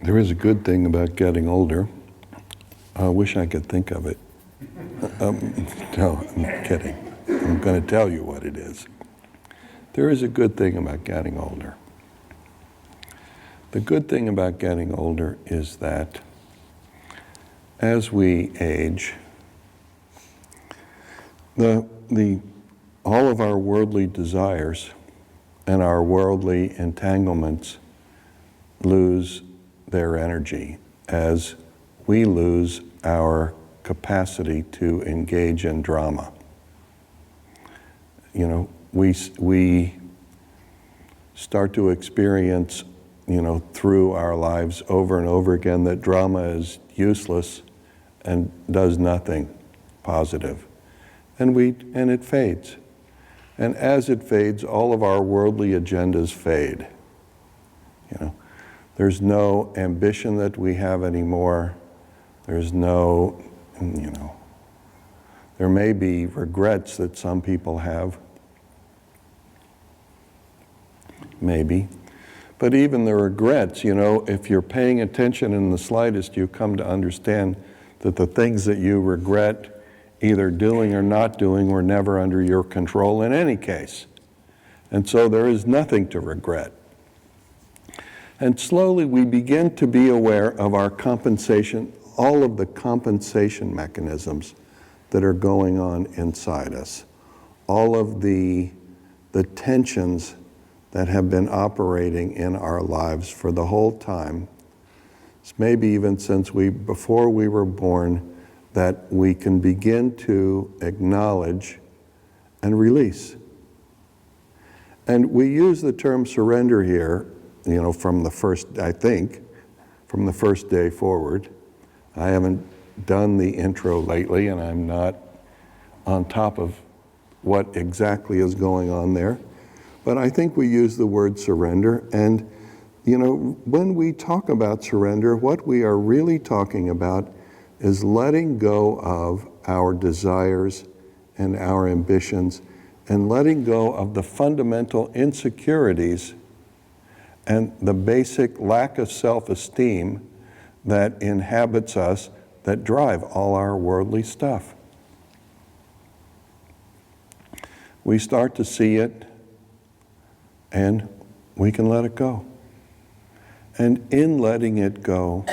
There is a good thing about getting older. I wish I could think of it. No, I'm kidding. I'm going to tell you what it is. There is a good thing about getting older. The good thing about getting older is that as we age, all of our worldly desires and our worldly entanglements lose their energy as we lose our capacity to engage in drama. You know, we start to experience, you know, through our lives over and over again that drama is useless and does nothing positive. And it fades. And as it fades, all of our worldly agendas fade. You know, there's no ambition that we have anymore. There's no, you know, there may be regrets that some people have. Maybe. But even the regrets, you know, if you're paying attention in the slightest, you come to understand that the things that you regret either doing or not doing were never under your control in any case. And so there is nothing to regret. And slowly we begin to be aware of our compensation, all of the compensation mechanisms that are going on inside us, all of the tensions that have been operating in our lives for the whole time, maybe even since before we were born, that we can begin to acknowledge and release. And we use the term surrender here, you know, from the first day forward. I haven't done the intro lately, and I'm not on top of what exactly is going on there. But I think we use the word surrender, and you know, when we talk about surrender, what we are really talking about is letting go of our desires and our ambitions and letting go of the fundamental insecurities and the basic lack of self-esteem that inhabits us, that drive all our worldly stuff. We start to see it and we can let it go. And in letting it go,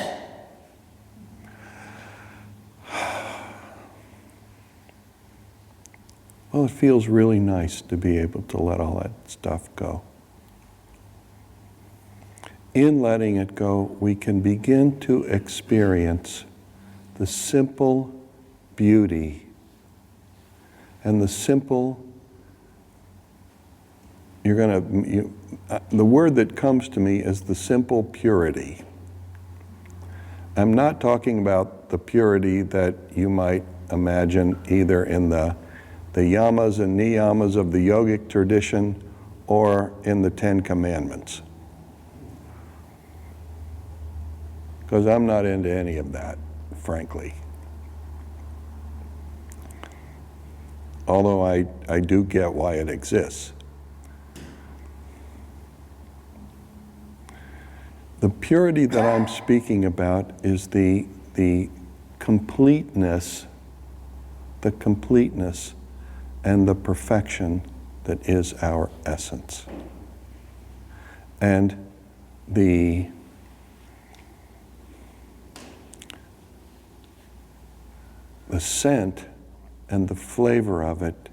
well, it feels really nice to be able to let all that stuff go. In letting it go, we can begin to experience the simple beauty and the simple, the word that comes to me is the simple purity. I'm not talking about the purity that you might imagine either in the yamas and niyamas of the yogic tradition or in the Ten Commandments. Because I'm not into any of that, frankly. Although I do get why it exists. The purity that I'm speaking about is the completeness and the perfection that is our essence. And the scent and the flavor of it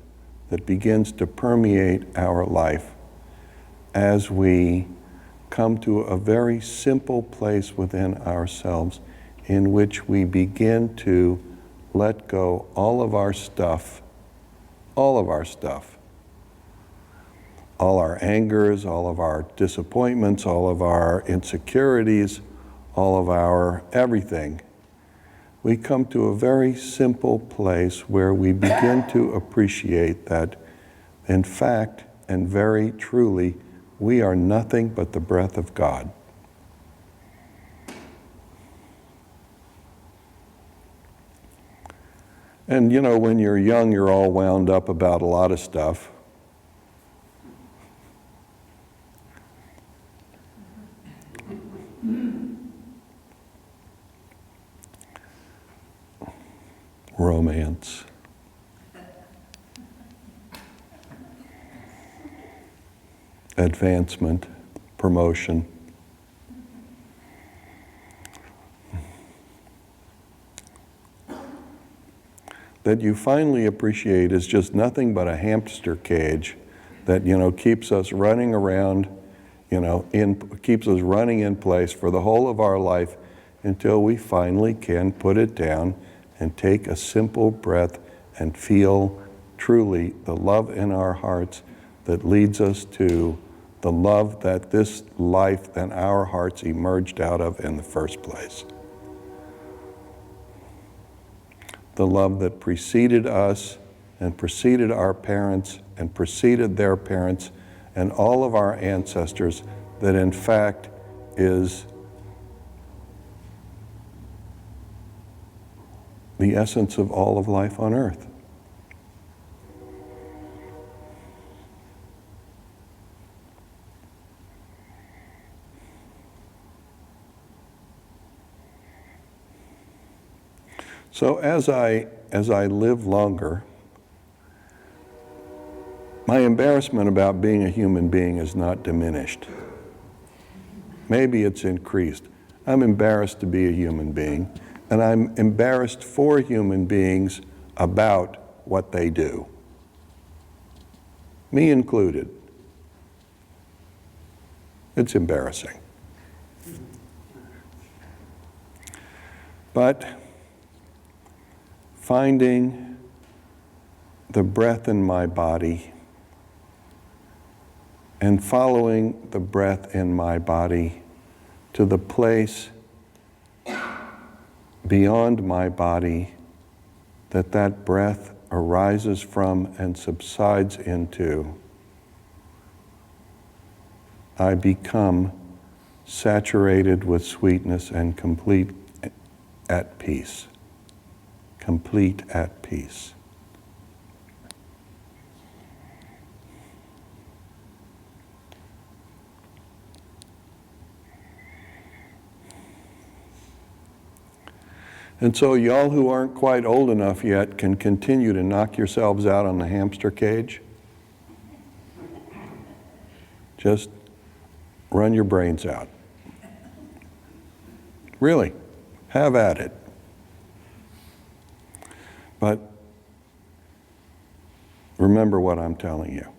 that begins to permeate our life as we come to a very simple place within ourselves in which we begin to let go all of our stuff, all our angers, all of our disappointments, all of our insecurities, all of our everything. We come to a very simple place where we begin to appreciate that, in fact, and very truly, we are nothing but the breath of God. And you know, when you're young, you're all wound up about a lot of stuff. romance. Advancement, promotion. That you finally appreciate is just nothing but a hamster cage that, keeps us running around, keeps us running in place for the whole of our life until we finally can put it down and take a simple breath and feel truly the love in our hearts that leads us to the love that this life and our hearts emerged out of in the first place. The love that preceded us and preceded our parents and preceded their parents and all of our ancestors, that in fact is the essence of all of life on earth. So as I live longer, my embarrassment about being a human being is not diminished. Maybe it's increased. I'm embarrassed to be a human being, and I'm embarrassed for human beings about what they do. Me included. It's embarrassing. But finding the breath in my body and following the breath in my body to the place beyond my body that breath arises from and subsides into, I become saturated with sweetness and complete at peace. Complete at peace. And so y'all who aren't quite old enough yet can continue to knock yourselves out on the hamster cage. Just run your brains out. Really, have at it. But remember what I'm telling you.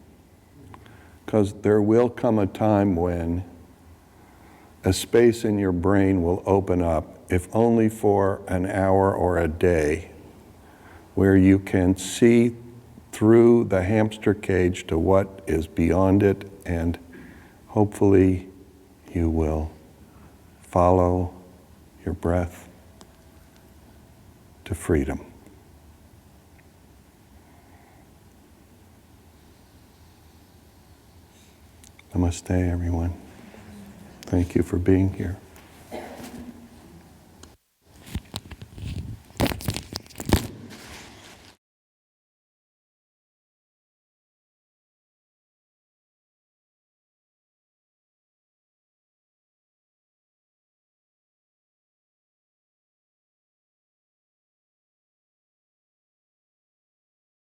Because there will come a time when a space in your brain will open up, if only for an hour or a day, where you can see through the hamster cage to what is beyond it, and hopefully you will follow your breath to freedom. Namaste, everyone. Thank you for being here.